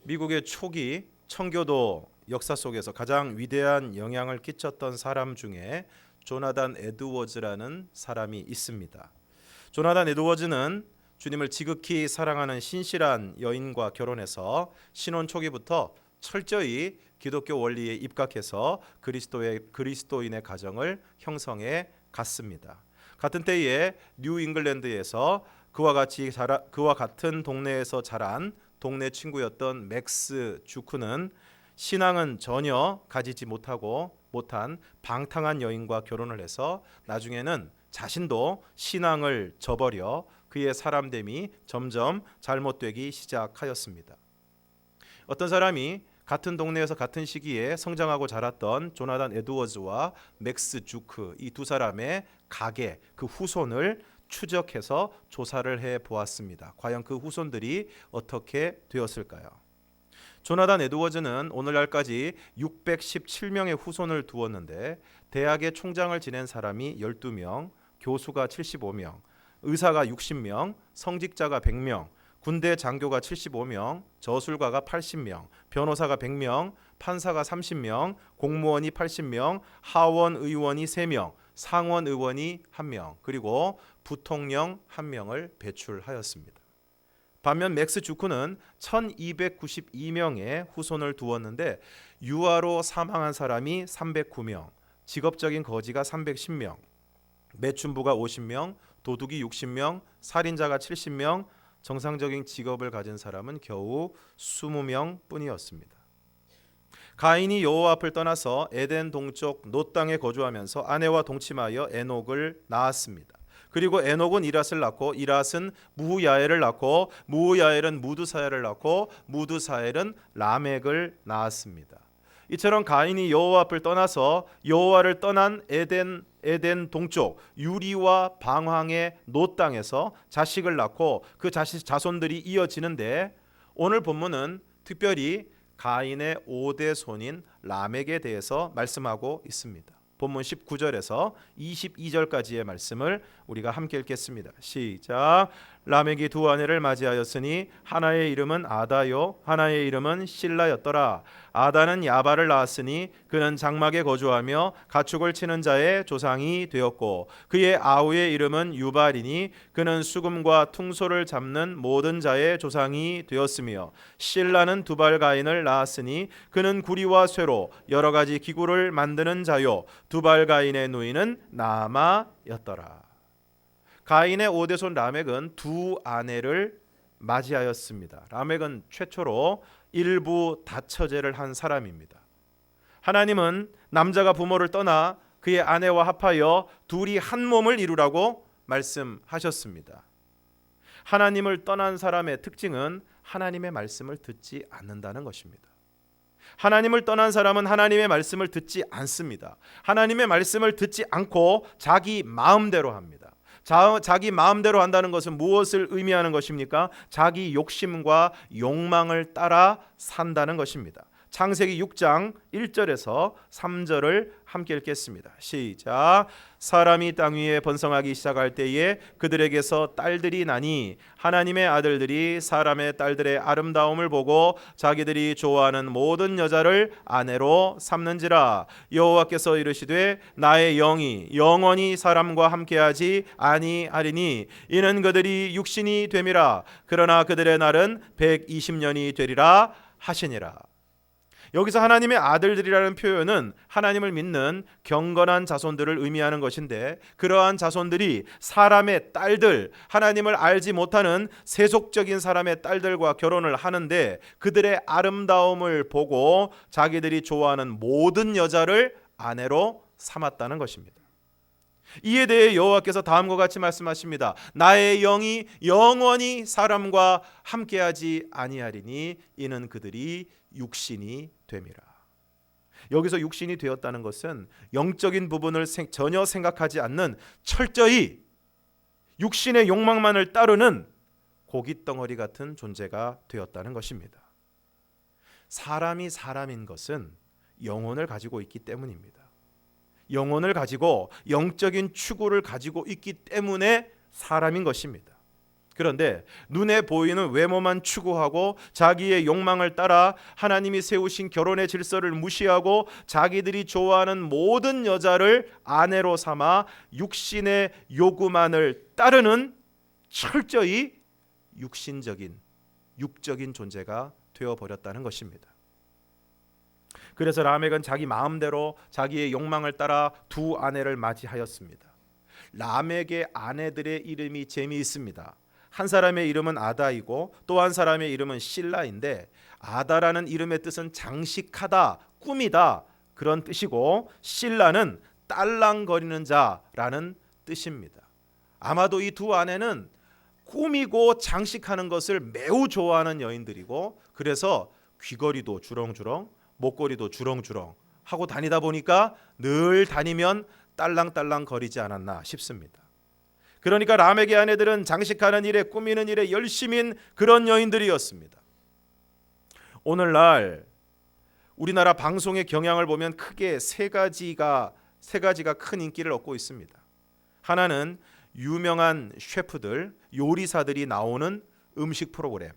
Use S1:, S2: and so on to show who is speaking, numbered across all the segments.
S1: 미국의 초기 청교도 역사 속에서 가장 위대한 영향을 끼쳤던 사람 중에 조나단 에드워즈라는 사람이 있습니다. 조나단 에드워즈는 주님을 지극히 사랑하는 신실한 여인과 결혼해서 신혼 초기부터 철저히 기독교 원리에 입각해서 그리스도인의 가정을 형성해 갔습니다. 같은 때에 뉴 잉글랜드에서 그와 같은 동네에서 자란 동네 친구였던 맥스 주크는 신앙은 전혀 가지지 못한 방탕한 여인과 결혼을 해서 나중에는 자신도 신앙을 저버려 그의 사람됨이 점점 잘못되기 시작하였습니다. 어떤 사람이 같은 동네에서 같은 시기에 성장하고 자랐던 조나단 에드워즈와 맥스 주크 이 두 사람의 가계 그 후손을 추적해서 조사를 해 보았습니다. 과연 그 후손들이 어떻게 되었을까요? 조나단 에드워즈는 오늘날까지 617명의 후손을 두었는데 대학의 총장을 지낸 사람이 12명, 교수가 75명, 의사가 60명, 성직자가 100명, 군대 장교가 75명, 저술가가 80명, 변호사가 100명, 판사가 30명, 공무원이 80명, 하원 의원이 3명, 상원 의원이 1명, 그리고 부통령 1명을 배출하였습니다. 반면 맥스 주크는 1292명의 후손을 두었는데 유아로 사망한 사람이 309명, 직업적인 거지가 310명, 매춘부가 50명, 도둑이 60명, 살인자가 70명, 정상적인 직업을 가진 사람은 겨우 20명 뿐이었습니다. 가인이 여호와 앞을 떠나서 에덴 동쪽 놋 땅에 거주하면서 아내와 동침하여 에녹을 낳았습니다. 그리고 에녹은 이랏을 낳고 이랏은 무후야엘을 낳고 무후야엘은 무드사엘을 낳고 무드사엘은 라멕을 낳았습니다. 이처럼 가인이 여호와 앞을 떠나서 여호와를 떠난 에덴 동쪽 유리와 방황의 놋 땅에서 자식을 낳고 그 자손들이 이어지는데 오늘 본문은 특별히 가인의 5대 손인 라멕에 대해서 말씀하고 있습니다. 본문 19절에서 22절까지의 말씀을 우리가 함께 읽겠습니다. 시작. 라멕이 두 아내를 맞이하였으니 하나의 이름은 아다요 하나의 이름은 실라였더라. 아다는 야발을 낳았으니 그는 장막에 거주하며 가축을 치는 자의 조상이 되었고 그의 아우의 이름은 유발이니 그는 수금과 퉁소를 잡는 모든 자의 조상이 되었으며 실라는 두발가인을 낳았으니 그는 구리와 쇠로 여러 가지 기구를 만드는 자요 두발가인의 누이는 나아마였더라. 가인의 5대 손 라멕은 두 아내를 맞이하였습니다. 라멕은 최초로 일부 다처제를 한 사람입니다. 하나님은 남자가 부모를 떠나 그의 아내와 합하여 둘이 한 몸을 이루라고 말씀하셨습니다. 하나님을 떠난 사람의 특징은 하나님의 말씀을 듣지 않는다는 것입니다. 하나님을 떠난 사람은 하나님의 말씀을 듣지 않습니다. 하나님의 말씀을 듣지 않고 자기 마음대로 합니다. 자기 마음대로 한다는 것은 무엇을 의미하는 것입니까? 자기 욕심과 욕망을 따라 산다는 것입니다. 창세기 6장 1절에서 3절을 함께 읽겠습니다. 시작. 사람이 땅 위에 번성하기 시작할 때에 그들에게서 딸들이 나니 하나님의 아들들이 사람의 딸들의 아름다움을 보고 자기들이 좋아하는 모든 여자를 아내로 삼는지라. 여호와께서 이르시되 나의 영이 영원히 사람과 함께하지 아니하리니 이는 그들이 육신이 됨이라. 그러나 그들의 날은 120년이 되리라 하시니라. 여기서 하나님의 아들들이라는 표현은 하나님을 믿는 경건한 자손들을 의미하는 것인데 그러한 자손들이 사람의 딸들, 하나님을 알지 못하는 세속적인 사람의 딸들과 결혼을 하는데 그들의 아름다움을 보고 자기들이 좋아하는 모든 여자를 아내로 삼았다는 것입니다. 이에 대해 여호와께서 다음과 같이 말씀하십니다. 나의 영이 영원히 사람과 함께하지 아니하리니 이는 그들이 육신이 됨이라. 여기서 육신이 되었다는 것은 영적인 부분을 전혀 생각하지 않는 철저히 육신의 욕망만을 따르는 고깃덩어리 같은 존재가 되었다는 것입니다. 사람이 사람인 것은 영혼을 가지고 있기 때문입니다. 영혼을 가지고 영적인 추구를 가지고 있기 때문에 사람인 것입니다. 그런데 눈에 보이는 외모만 추구하고 자기의 욕망을 따라 하나님이 세우신 결혼의 질서를 무시하고 자기들이 좋아하는 모든 여자를 아내로 삼아 육신의 요구만을 따르는 철저히 육적인 존재가 되어버렸다는 것입니다. 그래서 라멕은 자기 마음대로 자기의 욕망을 따라 두 아내를 맞이하였습니다. 라멕의 아내들의 이름이 재미있습니다. 한 사람의 이름은 아다이고 또 한 사람의 이름은 실라인데, 아다라는 이름의 뜻은 장식하다, 꾸미다 그런 뜻이고, 실라는 딸랑거리는 자라는 뜻입니다. 아마도 이 두 아내는 꾸미고 장식하는 것을 매우 좋아하는 여인들이고, 그래서 귀걸이도 주렁주렁, 목걸이도 주렁주렁 하고 다니다 보니까 늘 다니면 딸랑딸랑 거리지 않았나 싶습니다. 그러니까 라멕의 아내들은 장식하는 일에, 꾸미는 일에 열심인 그런 여인들이었습니다. 오늘날 우리나라 방송의 경향을 보면 크게 세 가지가 큰 인기를 얻고 있습니다. 하나는 유명한 셰프들, 요리사들이 나오는 음식 프로그램.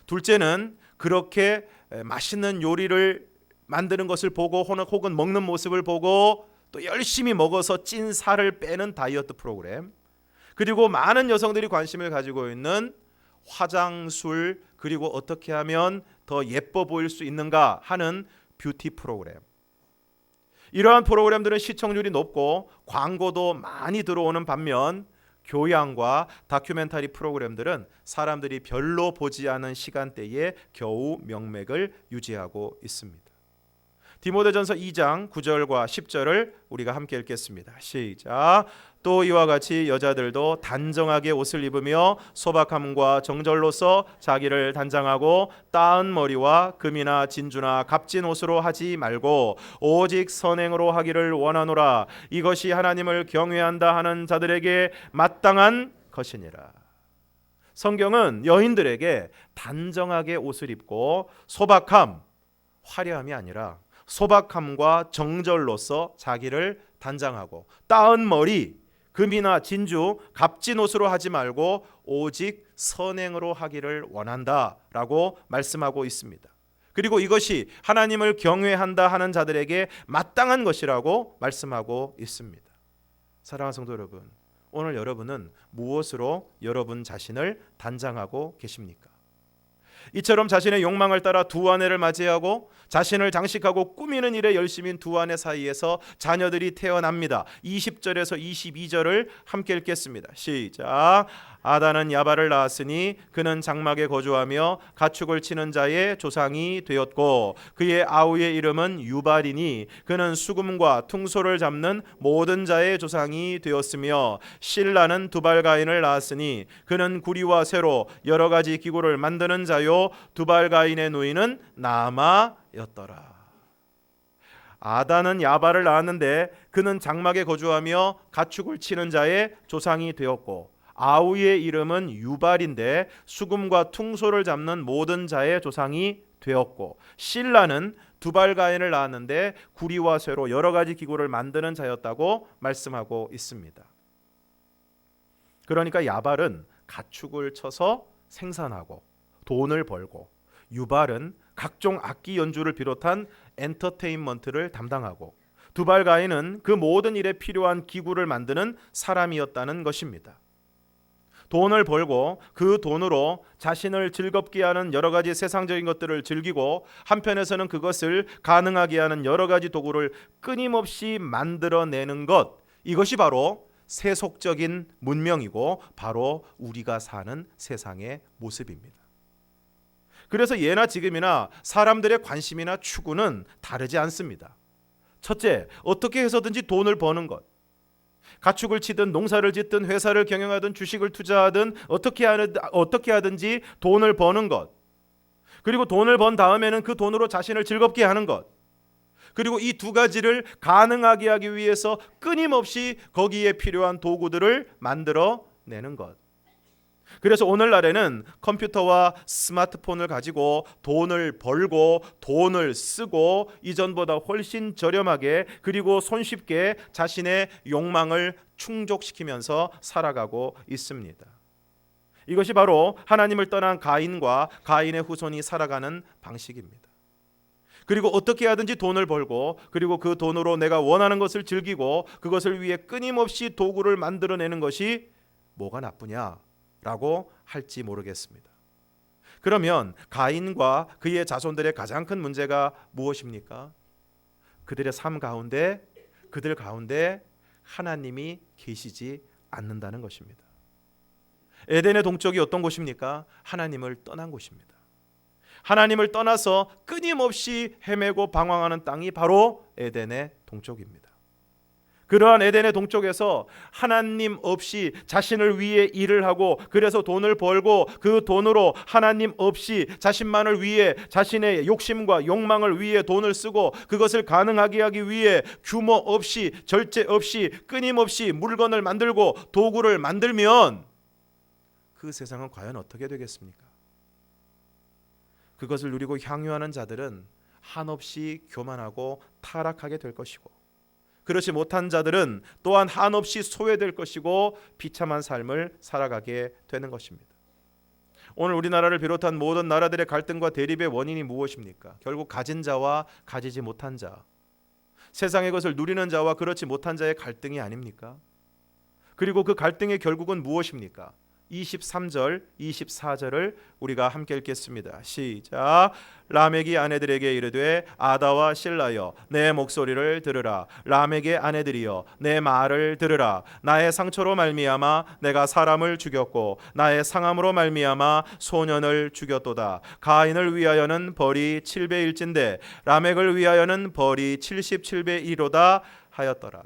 S1: 둘째는 그렇게 맛있는 요리를 만드는 것을 보고 혹은 먹는 모습을 보고 또 열심히 먹어서 찐 살을 빼는 다이어트 프로그램. 그리고 많은 여성들이 관심을 가지고 있는 화장술, 그리고 어떻게 하면 더 예뻐 보일 수 있는가 하는 뷰티 프로그램. 이러한 프로그램들은 시청률이 높고 광고도 많이 들어오는 반면, 교양과 다큐멘터리 프로그램들은 사람들이 별로 보지 않은 시간대에 겨우 명맥을 유지하고 있습니다. 디모데전서 2장 9절과 10절을 우리가 함께 읽겠습니다. 시작. 또 이와 같이 여자들도 단정하게 옷을 입으며 소박함과 정절로서 자기를 단장하고 따은 머리와 금이나 진주나 값진 옷으로 하지 말고 오직 선행으로 하기를 원하노라. 이것이 하나님을 경외한다 하는 자들에게 마땅한 것이니라. 성경은 여인들에게 단정하게 옷을 입고 소박함, 화려함이 아니라 소박함과 정절로서 자기를 단장하고 따은 머리, 금이나 진주, 값진 옷으로 하지 말고 오직 선행으로 하기를 원한다라고 말씀하고 있습니다. 그리고 이것이 하나님을 경외한다 하는 자들에게 마땅한 것이라고 말씀하고 있습니다. 사랑하는 성도 여러분, 오늘 여러분은 무엇으로 여러분 자신을 단장하고 계십니까? 이처럼 자신의 욕망을 따라 두 아내를 맞이하고 자신을 장식하고 꾸미는 일에 열심인 두 아내 사이에서 자녀들이 태어납니다. 20절에서 22절을 함께 읽겠습니다. 시작. 아다는 야발을 낳았으니 그는 장막에 거주하며 가축을 치는 자의 조상이 되었고, 그의 아우의 이름은 유발이니 그는 수금과 퉁소를 잡는 모든 자의 조상이 되었으며, 실라는 두발가인을 낳았으니 그는 구리와 쇠로 여러 가지 기구를 만드는 자요, 두발가인의 누이는 나아마였더라. 아다는 야발을 낳았는데 그는 장막에 거주하며 가축을 치는 자의 조상이 되었고, 아우의 이름은 유발인데 수금과 퉁소를 잡는 모든 자의 조상이 되었고, 실라는 두발가인을 낳았는데 구리와 쇠로 여러 가지 기구를 만드는 자였다고 말씀하고 있습니다. 그러니까 야발은 가축을 쳐서 생산하고 돈을 벌고, 유발은 각종 악기 연주를 비롯한 엔터테인먼트를 담당하고, 두발가인은 그 모든 일에 필요한 기구를 만드는 사람이었다는 것입니다. 돈을 벌고 그 돈으로 자신을 즐겁게 하는 여러 가지 세상적인 것들을 즐기고, 한편에서는 그것을 가능하게 하는 여러 가지 도구를 끊임없이 만들어내는 것, 이것이 바로 세속적인 문명이고 바로 우리가 사는 세상의 모습입니다. 그래서 예나 지금이나 사람들의 관심이나 추구는 다르지 않습니다. 첫째, 어떻게 해서든지 돈을 버는 것. 가축을 치든 농사를 짓든 회사를 경영하든 주식을 투자하든 어떻게 하든지 돈을 버는 것. 그리고 돈을 번 다음에는 그 돈으로 자신을 즐겁게 하는 것. 그리고 이 두 가지를 가능하게 하기 위해서 끊임없이 거기에 필요한 도구들을 만들어내는 것. 그래서 오늘날에는 컴퓨터와 스마트폰을 가지고 돈을 벌고 돈을 쓰고 이전보다 훨씬 저렴하게 그리고 손쉽게 자신의 욕망을 충족시키면서 살아가고 있습니다. 이것이 바로 하나님을 떠난 가인과 가인의 후손이 살아가는 방식입니다. 그리고 어떻게 하든지 돈을 벌고, 그리고 그 돈으로 내가 원하는 것을 즐기고, 그것을 위해 끊임없이 도구를 만들어내는 것이 뭐가 나쁘냐라고 할지 모르겠습니다. 그러면 가인과 그의 자손들의 가장 큰 문제가 무엇입니까? 그들의 삶 가운데, 그들 가운데 하나님이 계시지 않는다는 것입니다. 에덴의 동쪽이 어떤 곳입니까? 하나님을 떠난 곳입니다. 하나님을 떠나서 끊임없이 헤매고 방황하는 땅이 바로 에덴의 동쪽입니다. 그러한 에덴의 동쪽에서 하나님 없이 자신을 위해 일을 하고, 그래서 돈을 벌고, 그 돈으로 하나님 없이 자신만을 위해, 자신의 욕심과 욕망을 위해 돈을 쓰고, 그것을 가능하게 하기 위해 규모 없이, 절제 없이, 끊임없이 물건을 만들고 도구를 만들면 그 세상은 과연 어떻게 되겠습니까? 그것을 누리고 향유하는 자들은 한없이 교만하고 타락하게 될 것이고, 그렇지 못한 자들은 또한 한없이 소외될 것이고 비참한 삶을 살아가게 되는 것입니다. 오늘 우리나라를 비롯한 모든 나라들의 갈등과 대립의 원인이 무엇입니까? 결국 가진 자와 가지지 못한 자, 세상의 것을 누리는 자와 그렇지 못한 자의 갈등이 아닙니까? 그리고 그 갈등의 결국은 무엇입니까? 23절, 24절을 우리가 함께 읽겠습니다. 시작. 라멕이 아내들에게 이르되 아다와 실라여 내 목소리를 들으라. 라멕의 아내들이여 내 말을 들으라. 나의 상처로 말미암아 내가 사람을 죽였고 나의 상함으로 말미암아 소년을 죽였도다. 가인을 위하여는 벌이 7배일진데 라멕을 위하여는 벌이 77배이로다 하였더라.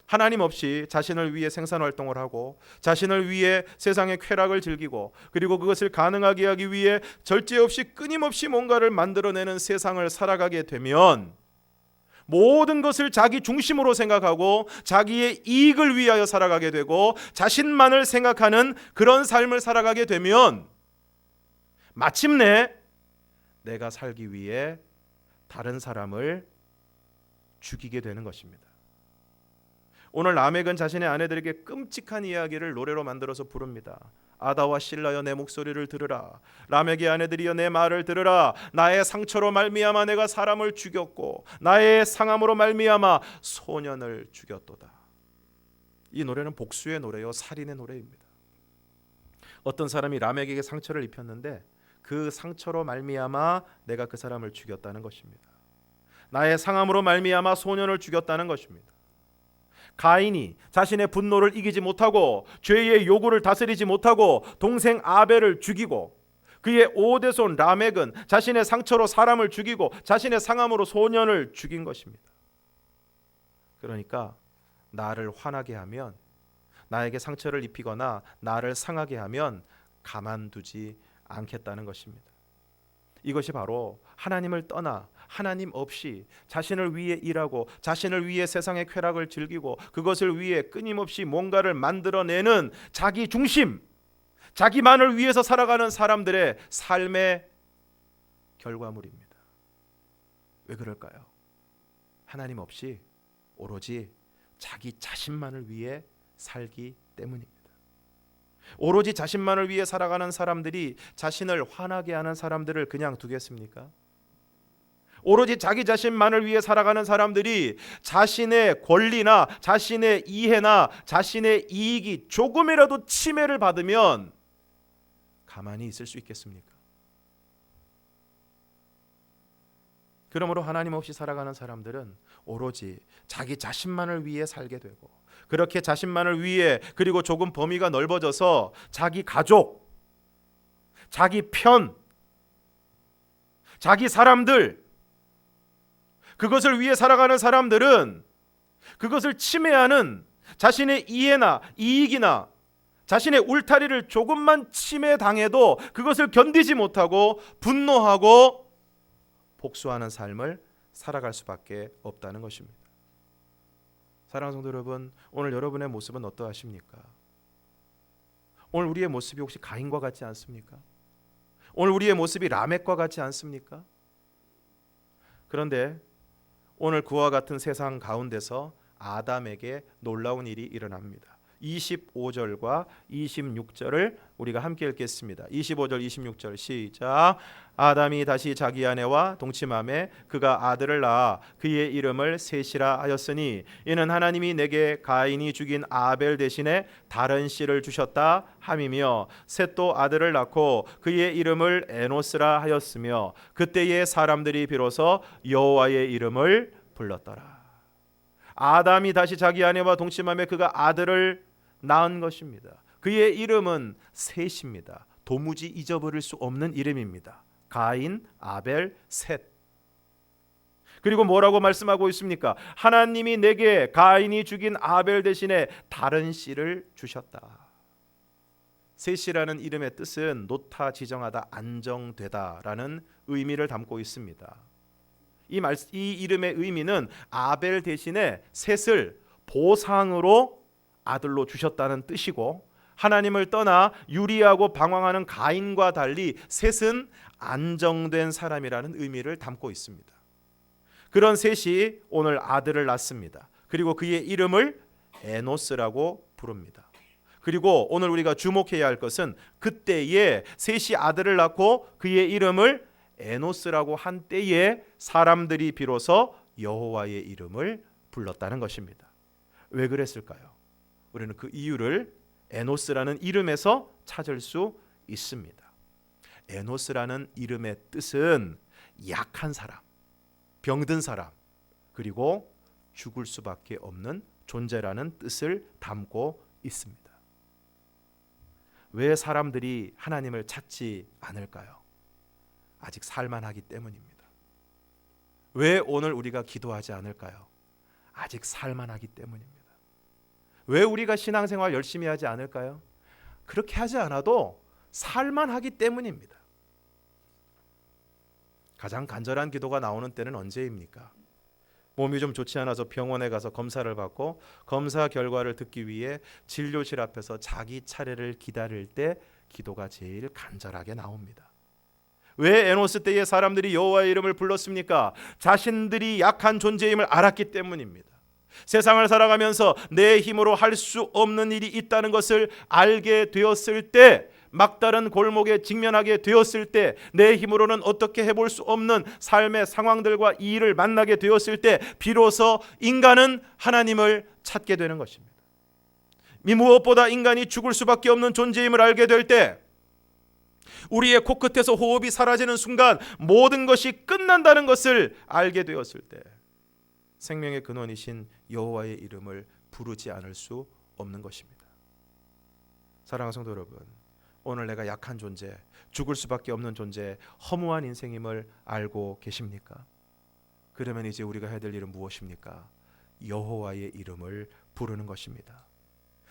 S1: 하나님 없이 자신을 위해 생산활동을 하고, 자신을 위해 세상의 쾌락을 즐기고, 그리고 그것을 가능하게 하기 위해 절제 없이 끊임없이 뭔가를 만들어내는 세상을 살아가게 되면, 모든 것을 자기 중심으로 생각하고 자기의 이익을 위하여 살아가게 되고 자신만을 생각하는 그런 삶을 살아가게 되면 마침내 내가 살기 위해 다른 사람을 죽이게 되는 것입니다. 오늘 라멕은 자신의 아내들에게 끔찍한 이야기를 노래로 만들어서 부릅니다. 아다와 실라여 내 목소리를 들으라. 라멕의 아내들이여 내 말을 들으라. 나의 상처로 말미암아 내가 사람을 죽였고 나의 상함으로 말미암아 소년을 죽였도다. 이 노래는 복수의 노래요, 살인의 노래입니다. 어떤 사람이 라멕에게 상처를 입혔는데 그 상처로 말미암아 내가 그 사람을 죽였다는 것입니다. 나의 상함으로 말미암아 소년을 죽였다는 것입니다. 가인이 자신의 분노를 이기지 못하고 죄의 요구를 다스리지 못하고 동생 아벨을 죽이고, 그의 오대손 라멕은 자신의 상처로 사람을 죽이고 자신의 상함으로 소년을 죽인 것입니다. 그러니까 나를 화나게 하면, 나에게 상처를 입히거나 나를 상하게 하면 가만두지 않겠다는 것입니다. 이것이 바로 하나님을 떠나 하나님 없이 자신을 위해 일하고 자신을 위해 세상의 쾌락을 즐기고 그것을 위해 끊임없이 뭔가를 만들어내는 자기 중심, 자기만을 위해서 살아가는 사람들의 삶의 결과물입니다. 왜 그럴까요? 하나님 없이 오로지 자기 자신만을 위해 살기 때문입니다. 오로지 자신만을 위해 살아가는 사람들이 자신을 화나게 하는 사람들을 그냥 두겠습니까? 오로지 자기 자신만을 위해 살아가는 사람들이 자신의 권리나 자신의 이해나 자신의 이익이 조금이라도 침해를 받으면 가만히 있을 수 있겠습니까? 그러므로 하나님 없이 살아가는 사람들은 오로지 자기 자신만을 위해 살게 되고, 그렇게 자신만을 위해, 그리고 조금 범위가 넓어져서 자기 가족, 자기 편, 자기 사람들, 그것을 위해 살아가는 사람들은 그것을 침해하는 자신의 이해나 이익이나 자신의 울타리를 조금만 침해당해도 그것을 견디지 못하고 분노하고 복수하는 삶을 살아갈 수밖에 없다는 것입니다. 사랑하는 성도 여러분, 오늘 여러분의 모습은 어떠하십니까? 오늘 우리의 모습이 혹시 가인과 같지 않습니까? 오늘 우리의 모습이 라멕과 같지 않습니까? 그런데 오늘 그와 같은 세상 가운데서 아담에게 놀라운 일이 일어납니다. 25절과 26절을 우리가 함께 읽겠습니다. 25절 26절 시작. 아담이 다시 자기 아내와 동침하매 그가 아들을 낳아 그의 이름을 셋이라 하였으니 이는 하나님이 내게 가인이 죽인 아벨 대신에 다른 씨를 주셨다 함이며 셋도 아들을 낳고 그의 이름을 에노스라 하였으며 그때의 사람들이 비로소 여호와의 이름을 불렀더라. 아담이 다시 자기 아내와 동침하며 그가 아들을 낳은 것입니다. 그의 이름은 셋입니다. 도무지 잊어버릴 수 없는 이름입니다. 가인, 아벨, 셋. 그리고 뭐라고 말씀하고 있습니까? 하나님이 내게 가인이 죽인 아벨 대신에 다른 씨를 주셨다. 셋이라는 이름의 뜻은 놓다, 지정하다, 안정되다라는 의미를 담고 있습니다. 이 이름의 의미는 아벨 대신에 셋을 보상으로 아들로 주셨다는 뜻이고, 하나님을 떠나 유리하고 방황하는 가인과 달리 셋은 안정된 사람이라는 의미를 담고 있습니다. 그런 셋이 오늘 아들을 낳습니다. 그리고 그의 이름을 에노스라고 부릅니다. 그리고 오늘 우리가 주목해야 할 것은 그때에 셋이 아들을 낳고 그의 이름을 에노스라고 한 때에 사람들이 비로소 여호와의 이름을 불렀다는 것입니다. 왜 그랬을까요? 우리는 그 이유를 에노스라는 이름에서 찾을 수 있습니다. 에노스라는 이름의 뜻은 약한 사람, 병든 사람, 그리고 죽을 수밖에 없는 존재라는 뜻을 담고 있습니다. 왜 사람들이 하나님을 찾지 않을까요? 아직 살만하기 때문입니다. 왜 오늘 우리가 기도하지 않을까요? 아직 살만하기 때문입니다. 왜 우리가 신앙생활 열심히 하지 않을까요? 그렇게 하지 않아도 살만하기 때문입니다. 가장 간절한 기도가 나오는 때는 언제입니까? 몸이 좀 좋지 않아서 병원에 가서 검사를 받고 검사 결과를 듣기 위해 진료실 앞에서 자기 차례를 기다릴 때 기도가 제일 간절하게 나옵니다. 왜 에노스 때에 사람들이 여호와의 이름을 불렀습니까? 자신들이 약한 존재임을 알았기 때문입니다. 세상을 살아가면서 내 힘으로 할 수 없는 일이 있다는 것을 알게 되었을 때, 막다른 골목에 직면하게 되었을 때, 내 힘으로는 어떻게 해볼 수 없는 삶의 상황들과 이 일을 만나게 되었을 때 비로소 인간은 하나님을 찾게 되는 것입니다. 무엇보다 인간이 죽을 수밖에 없는 존재임을 알게 될 때, 우리의 코끝에서 호흡이 사라지는 순간 모든 것이 끝난다는 것을 알게 되었을 때 생명의 근원이신 여호와의 이름을 부르지 않을 수 없는 것입니다. 사랑하는 성도 여러분, 오늘 내가 약한 존재, 죽을 수밖에 없는 존재, 허무한 인생임을 알고 계십니까? 그러면 이제 우리가 해야 될 일은 무엇입니까? 여호와의 이름을 부르는 것입니다.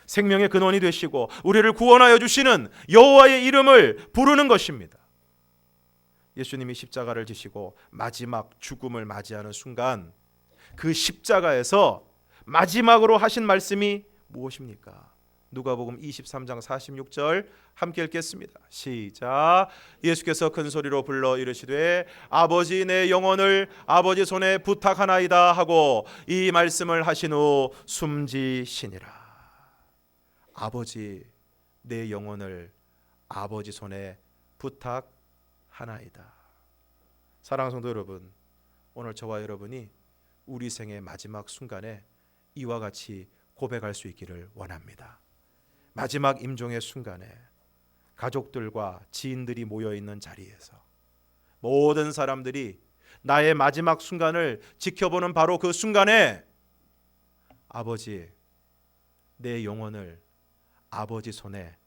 S1: 생명의 근원이 되시고 우리를 구원하여 주시는 여호와의 이름을 부르는 것입니다. 예수님이 십자가를 지시고 마지막 죽음을 맞이하는 순간 그 십자가에서 마지막으로 하신 말씀이 무엇입니까? 누가복음 23장 46절 함께 읽겠습니다. 시작. 예수께서 큰 소리로 불러 이르시되 아버지 내 영혼을 아버지 손에 부탁하나이다 하고 이 말씀을 하신 후 숨지시니라. 아버지 내 영혼을 아버지 손에 부탁하나이다. 사랑하는 성도 여러분, 오늘 저와 여러분이 우리 생의 마지막 순간에 이와 같이 고백할 수 있기를 원합니다. 마지막 임종의 순간에 가족들과 지인들이 모여있는 자리에서 모든 사람들이 나의 마지막 순간을 지켜보는 바로 그 순간에 아버지 내 영혼을 아버지 손에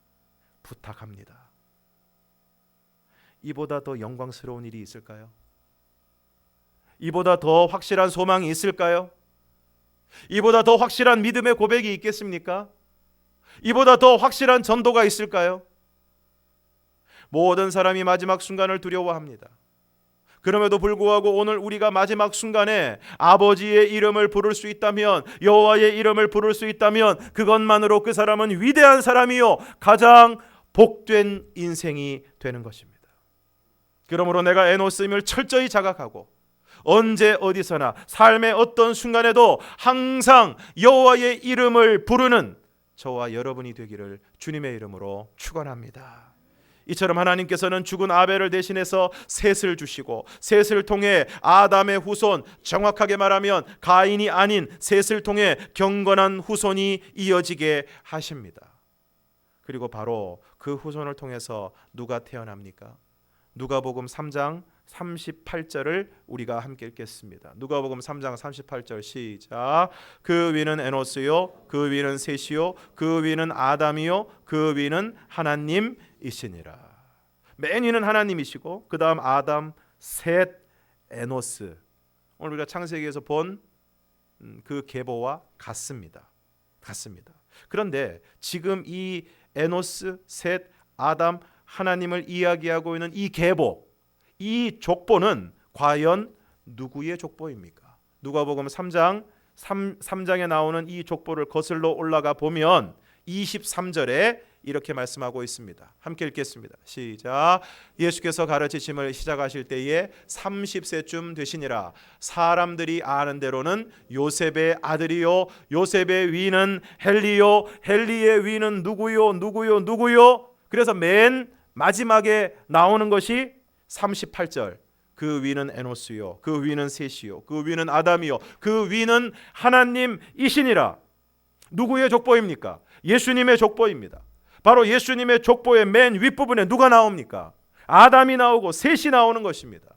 S1: 부탁합니다. 이보다 더 영광스러운 일이 있을까요? 이보다 더 확실한 소망이 있을까요? 이보다 더 확실한 믿음의 고백이 있겠습니까? 이보다 더 확실한 전도가 있을까요? 모든 사람이 마지막 순간을 두려워합니다. 그럼에도 불구하고 오늘 우리가 마지막 순간에 아버지의 이름을 부를 수 있다면, 여호와의 이름을 부를 수 있다면 그것만으로 그 사람은 위대한 사람이요 가장 복된 인생이 되는 것입니다. 그러므로 내가 에노스임을 철저히 자각하고 언제 어디서나 삶의 어떤 순간에도 항상 여호와의 이름을 부르는 저와 여러분이 되기를 주님의 이름으로 축원합니다. 이처럼 하나님께서는 죽은 아벨을 대신해서 셋을 주시고 셋을 통해 아담의 후손, 정확하게 말하면 가인이 아닌 셋을 통해 경건한 후손이 이어지게 하십니다. 그리고 바로 그 후손을 통해서 누가 태어납니까? 누가복음 3장 38절을 우리가 함께 읽겠습니다. 누가복음 3장 38절 시작. 그 위는 에노스요, 그 위는 셋이요, 그 위는 아담이요, 그 위는 하나님이시니라. 맨 위는 하나님이시고 그 다음 아담, 셋, 에노스. 오늘 우리가 창세기에서 본 그 계보와 같습니다. 그런데 지금 이 에노스, 셋, 아담, 하나님을 이야기하고 있는 이 계보, 이 족보는 과연 누구의 족보입니까? 누가복음 3장에 나오는 이 족보를 거슬러 올라가 보면 23절에 이렇게 말씀하고 있습니다. 함께 읽겠습니다. 시작. 예수께서 가르치심을 시작하실 때에 30세쯤 되시니라. 사람들이 아는 대로는 요셉의 아들이요, 요셉의 위는 헬리요, 헬리의 위는 누구요. 그래서 맨 마지막에 나오는 것이 38절. 그 위는 에노스요, 그 위는 셋이요, 그 위는 아담이요, 그 위는 하나님이시니라. 누구의 족보입니까? 예수님의 족보입니다. 바로 예수님의 족보의 맨 윗부분에 누가 나옵니까? 아담이 나오고 셋이 나오는 것입니다.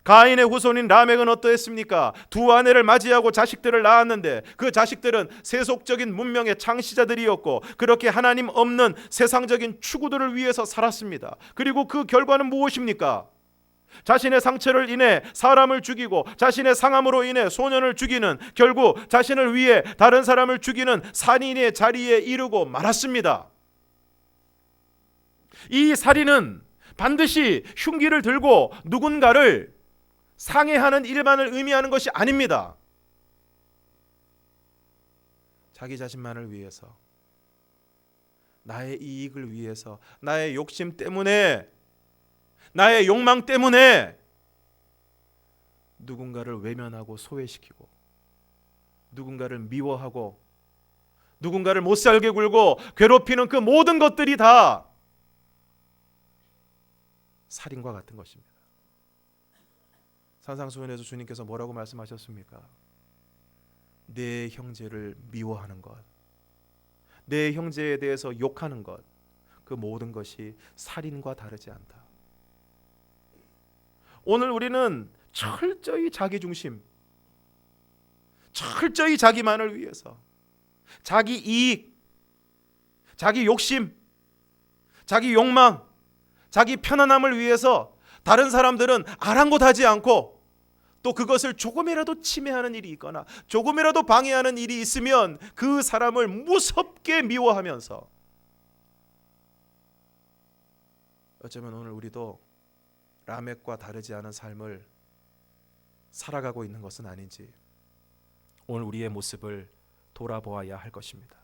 S1: 가인의 후손인 라멕은 어떠했습니까? 두 아내를 맞이하고 자식들을 낳았는데 그 자식들은 세속적인 문명의 창시자들이었고 그렇게 하나님 없는 세상적인 추구들을 위해서 살았습니다. 그리고 그 결과는 무엇입니까? 자신의 상처를 인해 사람을 죽이고 자신의 상함으로 인해 소년을 죽이는, 결국 자신을 위해 다른 사람을 죽이는 살인의 자리에 이르고 말았습니다. 이 살인은 반드시 흉기를 들고 누군가를 상해하는 일만을 의미하는 것이 아닙니다. 자기 자신만을 위해서, 나의 이익을 위해서, 나의 욕심 때문에, 나의 욕망 때문에 누군가를 외면하고 소외시키고 누군가를 미워하고 누군가를 못살게 굴고 괴롭히는 그 모든 것들이 다 살인과 같은 것입니다. 산상수훈에서 주님께서 뭐라고 말씀하셨습니까? 내 형제를 미워하는 것, 내 형제에 대해서 욕하는 것, 그 모든 것이 살인과 다르지 않다. 오늘 우리는 철저히 자기중심, 철저히 자기만을 위해서, 자기 이익, 자기 욕심, 자기 욕망, 자기 편안함을 위해서 다른 사람들은 아랑곳하지 않고 또 그것을 조금이라도 침해하는 일이 있거나 조금이라도 방해하는 일이 있으면 그 사람을 무섭게 미워하면서, 어쩌면 오늘 우리도 라멕과 다르지 않은 삶을 살아가고 있는 것은 아닌지 오늘 우리의 모습을 돌아보아야 할 것입니다.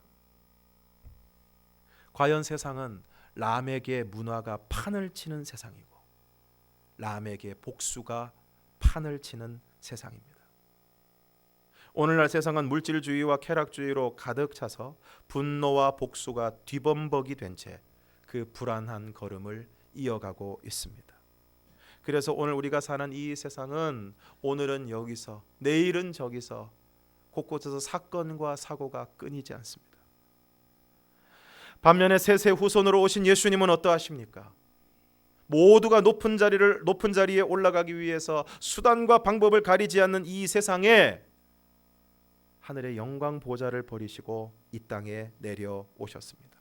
S1: 과연 세상은 라멕의 문화가 판을 치는 세상이고 라멕의 복수가 판을 치는 세상입니다. 오늘날 세상은 물질주의와 쾌락주의로 가득 차서 분노와 복수가 뒤범벅이 된 채 그 불안한 걸음을 이어가고 있습니다. 그래서 오늘 우리가 사는 이 세상은 오늘은 여기서 내일은 저기서 곳곳에서 사건과 사고가 끊이지 않습니다. 반면에 셋의 후손으로 오신 예수님은 어떠하십니까? 모두가 높은 자리에 올라가기 위해서 수단과 방법을 가리지 않는 이 세상에 하늘의 영광 보좌를 버리시고 이 땅에 내려오셨습니다.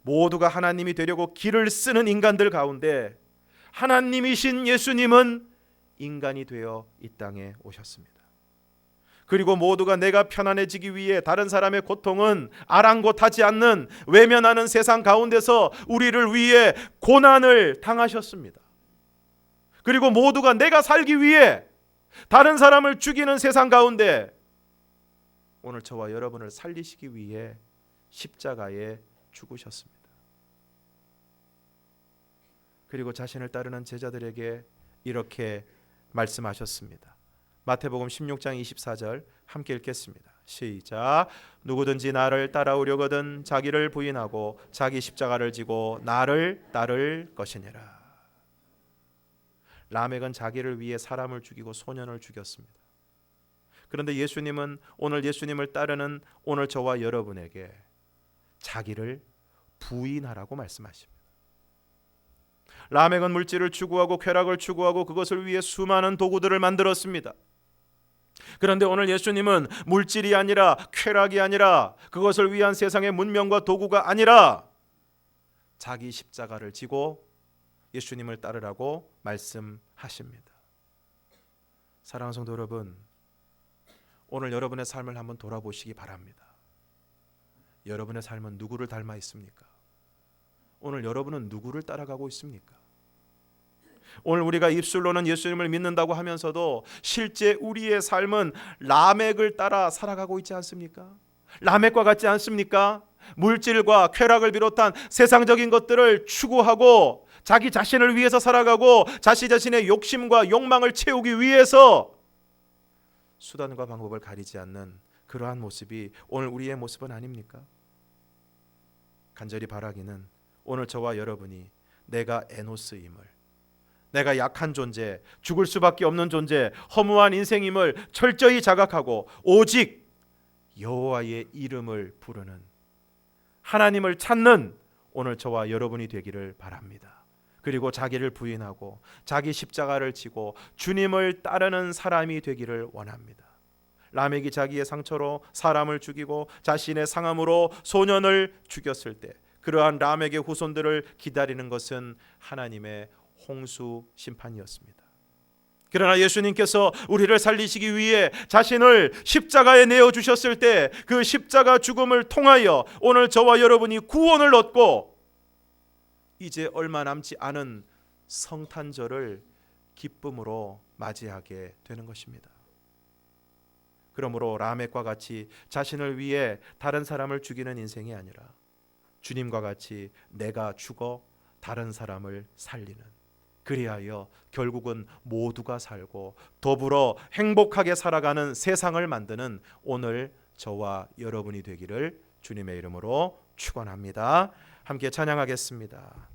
S1: 모두가 하나님이 되려고 길을 쓰는 인간들 가운데 하나님이신 예수님은 인간이 되어 이 땅에 오셨습니다. 그리고 모두가 내가 편안해지기 위해 다른 사람의 고통은 아랑곳하지 않는, 외면하는 세상 가운데서 우리를 위해 고난을 당하셨습니다. 그리고 모두가 내가 살기 위해 다른 사람을 죽이는 세상 가운데 오늘 저와 여러분을 살리시기 위해 십자가에 죽으셨습니다. 그리고 자신을 따르는 제자들에게 이렇게 말씀하셨습니다. 마태복음 16장 24절 함께 읽겠습니다. 시작. 누구든지 나를 따라오려거든 자기를 부인하고 자기 십자가를 지고 나를 따를 것이니라. 라멕은 자기를 위해 사람을 죽이고 소년을 죽였습니다. 그런데 예수님은 오늘 예수님을 따르는 오늘 저와 여러분에게 자기를 부인하라고 말씀하십니다. 라멕은 물질을 추구하고 쾌락을 추구하고 그것을 위해 수많은 도구들을 만들었습니다. 그런데 오늘 예수님은 물질이 아니라 쾌락이 아니라 그것을 위한 세상의 문명과 도구가 아니라 자기 십자가를 지고 예수님을 따르라고 말씀하십니다. 사랑하는 성도 여러분, 오늘 여러분의 삶을 한번 돌아보시기 바랍니다. 여러분의 삶은 누구를 닮아 있습니까? 오늘 여러분은 누구를 따라가고 있습니까? 오늘 우리가 입술로는 예수님을 믿는다고 하면서도 실제 우리의 삶은 라멕을 따라 살아가고 있지 않습니까? 라멕과 같지 않습니까? 물질과 쾌락을 비롯한 세상적인 것들을 추구하고 자기 자신을 위해서 살아가고 자신 자신의 욕심과 욕망을 채우기 위해서 수단과 방법을 가리지 않는 그러한 모습이 오늘 우리의 모습은 아닙니까? 간절히 바라기는 오늘 저와 여러분이 내가 에노스임을, 내가 약한 존재, 죽을 수밖에 없는 존재, 허무한 인생임을 철저히 자각하고 오직 여호와의 이름을 부르는 하나님을 찾는 오늘 저와 여러분이 되기를 바랍니다. 그리고 자기를 부인하고 자기 십자가를 지고 주님을 따르는 사람이 되기를 원합니다. 라멕이 자기의 상처로 사람을 죽이고 자신의 상함으로 소년을 죽였을 때 그러한 라멕의 후손들을 기다리는 것은 하나님의 홍수 심판이었습니다. 그러나 예수님께서 우리를 살리시기 위해 자신을 십자가에 내어주셨을 때 그 십자가 죽음을 통하여 오늘 저와 여러분이 구원을 얻고 이제 얼마 남지 않은 성탄절을 기쁨으로 맞이하게 되는 것입니다. 그러므로 라멕과 같이 자신을 위해 다른 사람을 죽이는 인생이 아니라 주님과 같이 내가 죽어 다른 사람을 살리는, 그리하여 결국은 모두가 살고 더불어 행복하게 살아가는 세상을 만드는 오늘 저와 여러분이 되기를 주님의 이름으로 축원합니다. 함께 찬양하겠습니다.